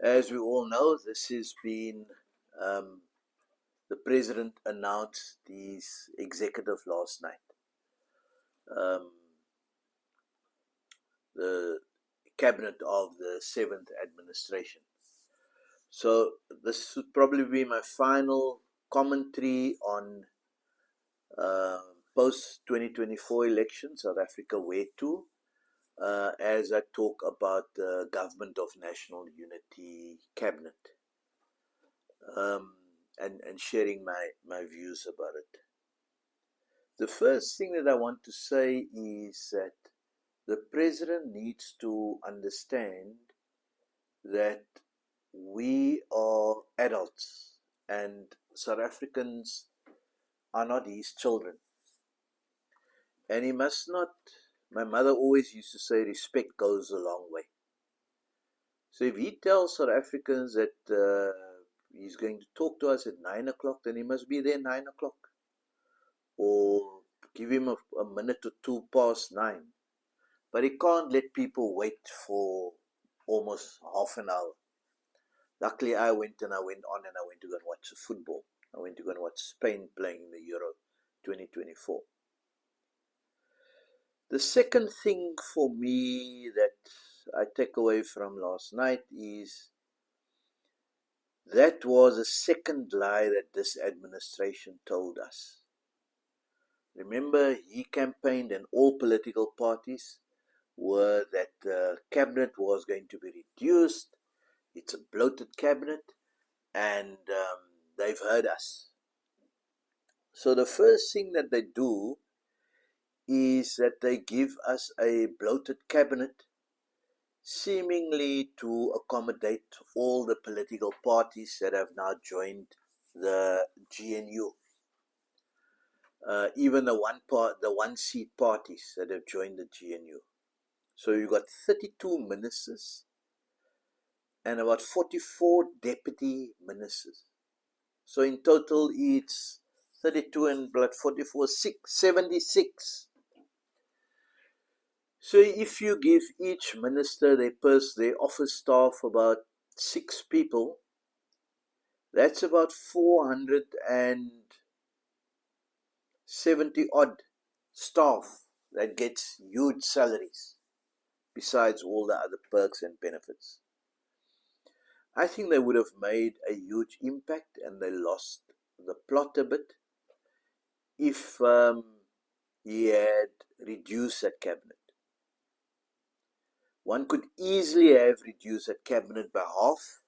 As we all know, this has been the president announced his executive last night. The cabinet of the 7th administration. So this would probably be my final commentary on post 2024 elections, South Africa where to, as I talk about the Government of National Unity Cabinet, and sharing my views about it. The first thing that I want to say is that the president needs to understand that we are adults and South Africans are not his children. And he must not, my mother always used to say, respect goes a long way. So if he tells South Africans that he's going to talk to us at 9 o'clock, then he must be there 9 o'clock. Or give him a minute or two past 9. But he can't let people wait for almost half an hour. Luckily, I went on and I went to go and watch the football. I went to go and watch Spain playing in the Euro 2024. The second thing for me that I take away from last night is that was a second lie that this administration told us. Remember, he campaigned, and all political parties were that the cabinet was going to be reduced. It's a bloated cabinet, and they've heard us. So the first thing that they do is that they give us a bloated cabinet, seemingly to accommodate all the political parties that have now joined the GNU. Even the one-seat parties that have joined the GNU. So you've got 32 ministers and about 44 deputy ministers. So in total, it's 32 and 44, 76. So if you give each minister their office staff about 6 people, that's about 470 odd staff that gets huge salaries, besides all the other perks and benefits. I think they would have made a huge impact, and they lost the plot a bit if he had reduced that cabinet. One could easily have reduced that cabinet by half,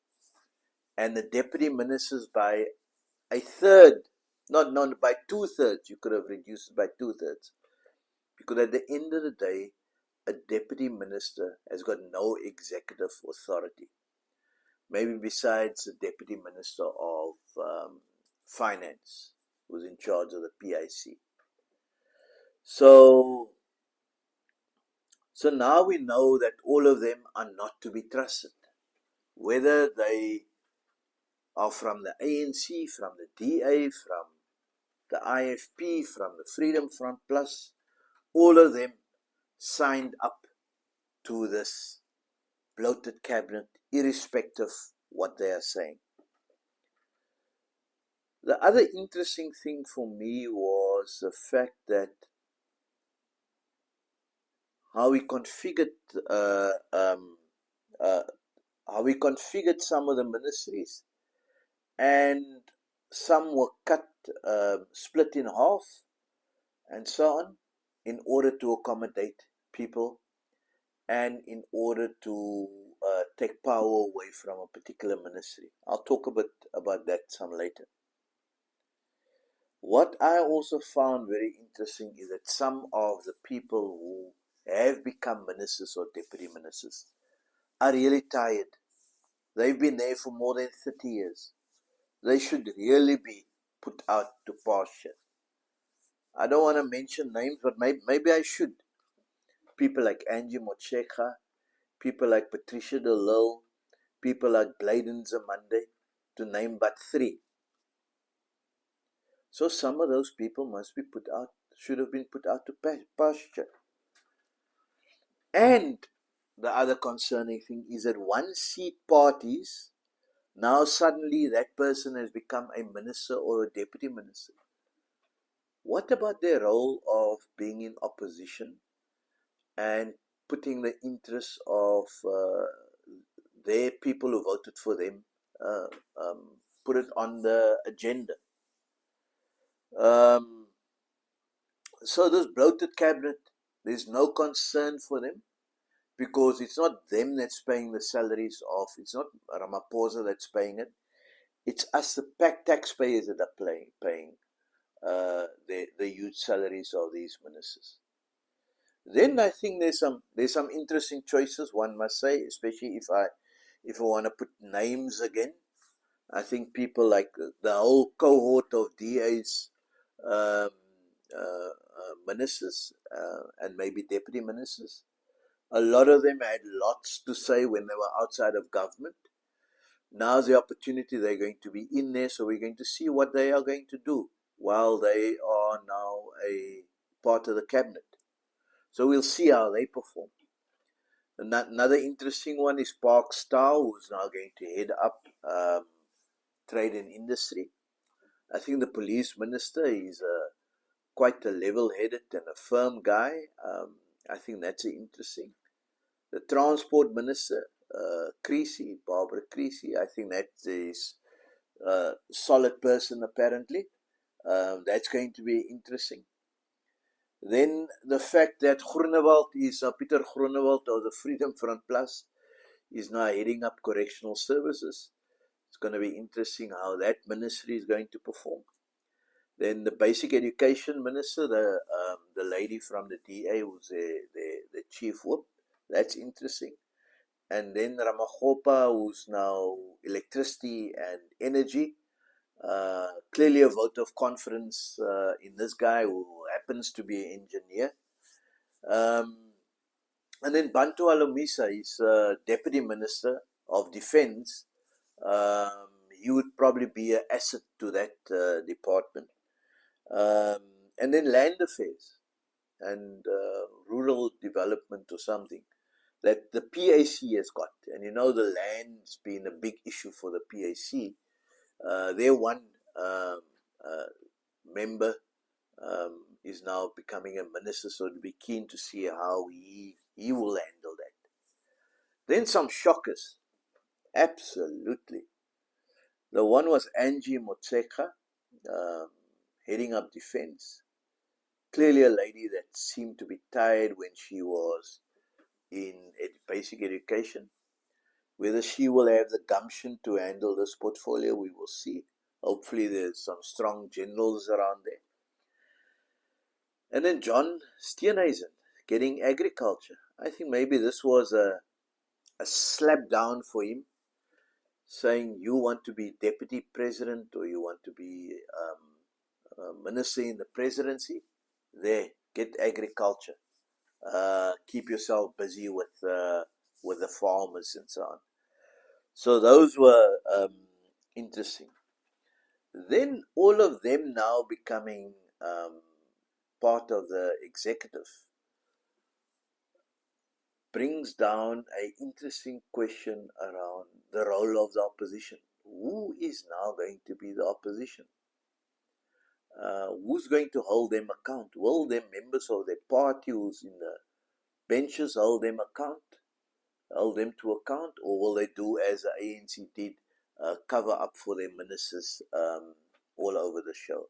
and the deputy ministers by a third, not by 2/3. You could have reduced it by 2/3, because at the end of the day, a deputy minister has got no executive authority, maybe besides the deputy minister of finance, who's in charge of the PIC. So now we know that all of them are not to be trusted, whether they are from the ANC, from the DA, from the IFP, from the Freedom Front Plus. All of them signed up to this bloated cabinet, irrespective what they are saying. The other interesting thing for me was the fact that how we configured some of the ministries, and some were cut, split in half, and so on, in order to accommodate people, and in order to take power away from a particular ministry. I'll talk a bit about that some later. What I also found very interesting is that some of the people who have become ministers or deputy ministers are really tired. They've been there for more than 30 years. They should really be put out to pasture. I don't want to mention names, but maybe I should. People like Angie Motshekga, people like Patricia de Lille, people like Blyden Zamande, to name but 3. So some of those people should have been put out to pasture. And the other concerning thing is that one-seat parties, now suddenly that person has become a minister or a deputy minister. What about their role of being in opposition and putting the interests of their people who voted for them, uh, put it on the agenda? So this bloated cabinet, there's no concern for them, because it's not them that's paying the salaries of, it's not Ramaphosa that's paying it, it's us, the taxpayers, that are paying the huge salaries of these ministers. Then I think there's some interesting choices, one must say, especially if I want to put names again. I think people like the whole cohort of DA's um, ministers and maybe deputy ministers. A lot of them had lots to say when they were outside of government. Now's the opportunity, they're going to be in there, so we're going to see what they are going to do while they are now a part of the cabinet. So we'll see how they perform. Another interesting one is Park Star, who's now going to head up trade and industry. I think the police minister is quite a level-headed and a firm guy. I think that's interesting. The transport minister, Creasy, Barbara Creasy, I think that is a solid person apparently. That's going to be interesting. Then the fact that Groenewald is, Pieter Groenewald of the Freedom Front Plus, is now heading up correctional services. It's going to be interesting how that ministry is going to perform. Then the basic education minister, the lady from the DA, who's the chief whip, that's interesting. And then Ramagopa, who's now electricity and energy. Clearly a vote of confidence in this guy, who happens to be an engineer. And then Bantu Alomisa is Deputy Minister of Defense. He would probably be an asset to that department. And then Land Affairs and Rural Development or something that the PAC has got. And you know, the land's been a big issue for the PAC. Their one member is now becoming a minister, so to be keen to see how he will handle that. Then some shockers, absolutely. The one was Angie Motshekga, heading up defense. Clearly a lady that seemed to be tired when she was in basic education. Whether she will have the gumption to handle this portfolio, we will see. Hopefully there's some strong generals around there. And then John Steenhuisen getting agriculture. I think maybe this was a slap down for him, saying you want to be deputy president or you want to be minister in the presidency. There, get agriculture. Keep yourself busy with the farmers and so on. So those were interesting. Then all of them now becoming part of the executive brings down an interesting question around the role of the opposition. Who is now going to be the opposition? Who's going to hold them account? Will the members of their party who's in the benches hold them to account, or will they do as the ANC did, cover up for their ministers all over the show?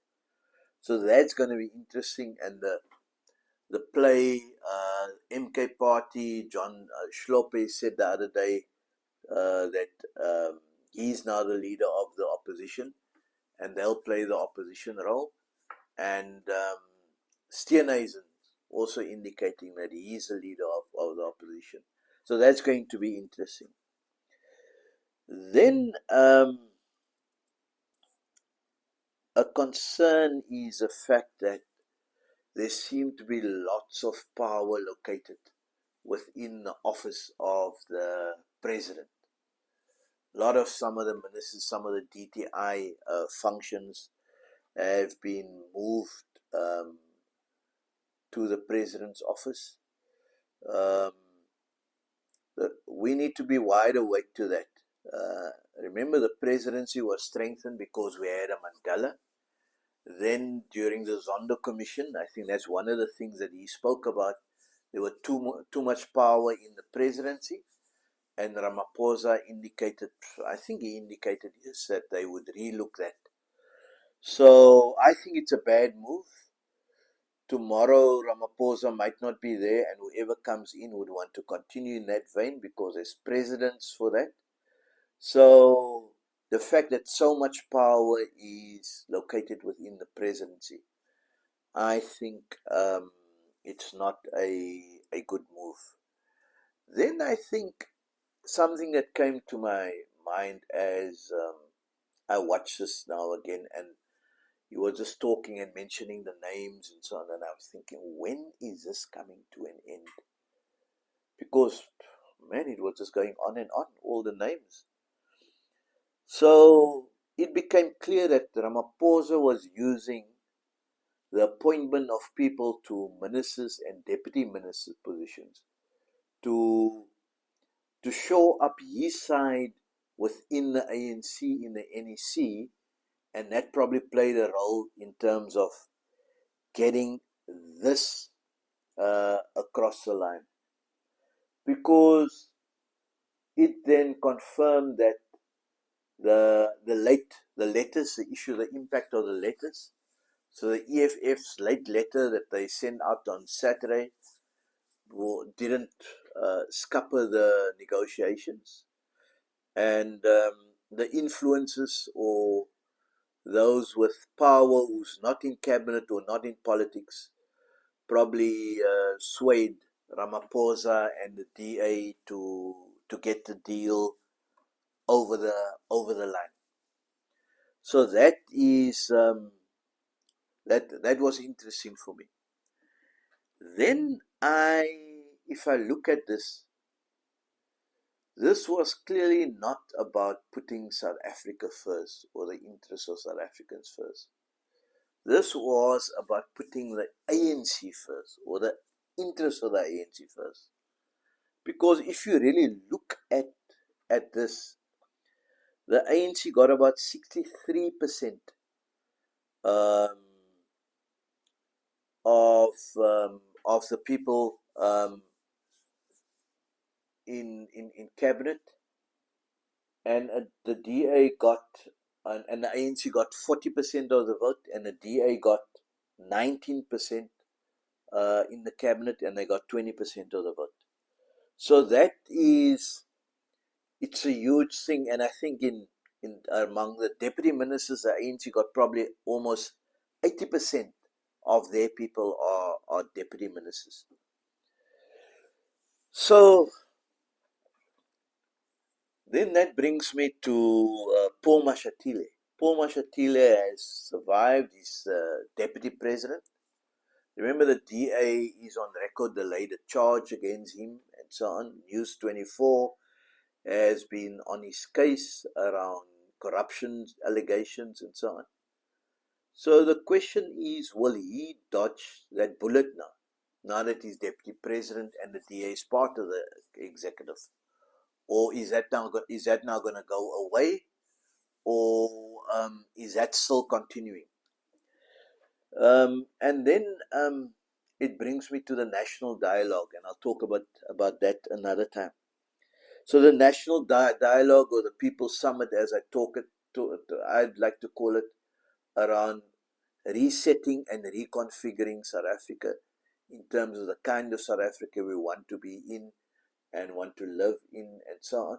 So that's going to be interesting. And the play, MK Party, John Schlope said the other day that he's now the leader of the opposition, and they'll play the opposition role. And Steenhuisen also indicating that he is the leader of the opposition. So that's going to be interesting. Then a concern is the fact that there seem to be lots of power located within the office of the president. Some of the ministers, some of the DTI functions have been moved to the president's office. we need to be wide awake to that. Remember, the presidency was strengthened because we had a Mandela. Then, during the Zondo Commission, I think that's one of the things that he spoke about. There were too much power in the presidency, and Ramaphosa indicated, I think he indicated, yes, that they would relook that. So I think it's a bad move. Tomorrow, Ramaphosa might not be there, and whoever comes in would want to continue in that vein because there's precedents for that. So the fact that so much power is located within the presidency, I think it's not a good move. Then I think something that came to my mind as I watch this now again, and you were just talking and mentioning the names and so on, and I was thinking, when is this coming to an end? Because, man, it was just going on and on, all the names. So it became clear that Ramaphosa was using the appointment of people to ministers and deputy minister positions to show up his side within the ANC, in the NEC, and that probably played a role in terms of getting this across the line, because it then confirmed that the letters, the issue, the impact of the letters. So the EFF's late letter that they sent out on Saturday didn't scupper the negotiations, and the influences or those with power who's not in cabinet or not in politics probably swayed Ramaphosa and the DA to get the deal over the line. So that is that was interesting for me. Then if I look at this was clearly not about putting South Africa first or the interests of South Africans first. This was about putting the ANC first, or the interests of the ANC first. Because if you really look at this, the ANC got about 63% of the people in cabinet, and the DA got and the ANC got 40% of the vote, and the DA got 19% in the cabinet, and they got 20% of the vote. So it's a huge thing, and I think in among the deputy ministers, the ANC got probably almost 80% of their people are deputy ministers. So then that brings me to Paul Mashatile. Paul Mashatile has survived. He's deputy president. Remember, the DA is on record, they laid a charge against him and so on. News 24 has been on his case around corruption allegations and so on. So the question is, will he dodge that bullet now that he's deputy president and the DA is part of the executive? Or is that now going to go away? Or is that still continuing? And then it brings me to the national dialogue, and I'll talk about that another time. So the national dialogue, or the People's Summit, as I'd like to call it, around resetting and reconfiguring South Africa in terms of the kind of South Africa we want to be in and want to live in and so on.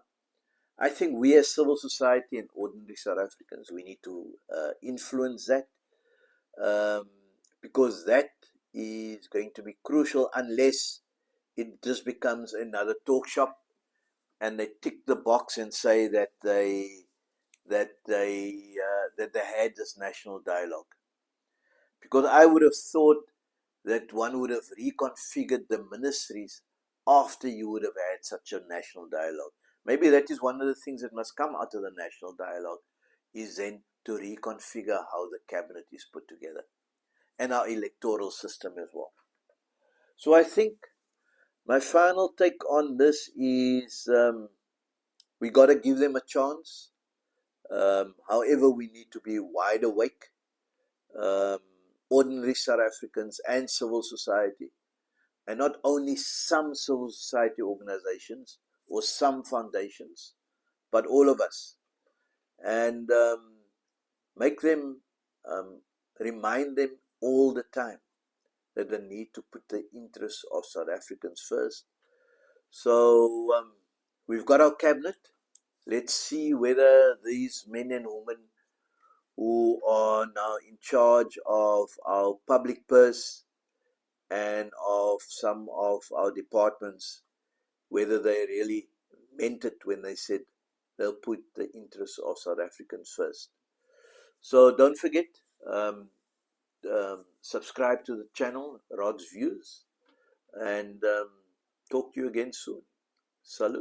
I think we as civil society and ordinary South Africans, we need to influence that, because that is going to be crucial, unless it just becomes another talk shop and they tick the box and say that they had this national dialogue. Because I would have thought that one would have reconfigured the ministries after you would have had such a national dialogue. Maybe that is one of the things that must come out of the national dialogue, is then to reconfigure how the cabinet is put together and our electoral system as well. So I think My final take on this is we got to give them a chance. However, we need to be wide awake, um, ordinary South Africans and civil society, and not only some civil society organizations or some foundations, but all of us, and make them, remind them all the time that they need to put the interests of South Africans first. So we've got our cabinet. Let's see whether these men and women who are now in charge of our public purse and of some of our departments, whether they really meant it when they said they'll put the interests of South Africans first. So don't forget, subscribe to the channel, Rod's Views, and talk to you again soon. Salut.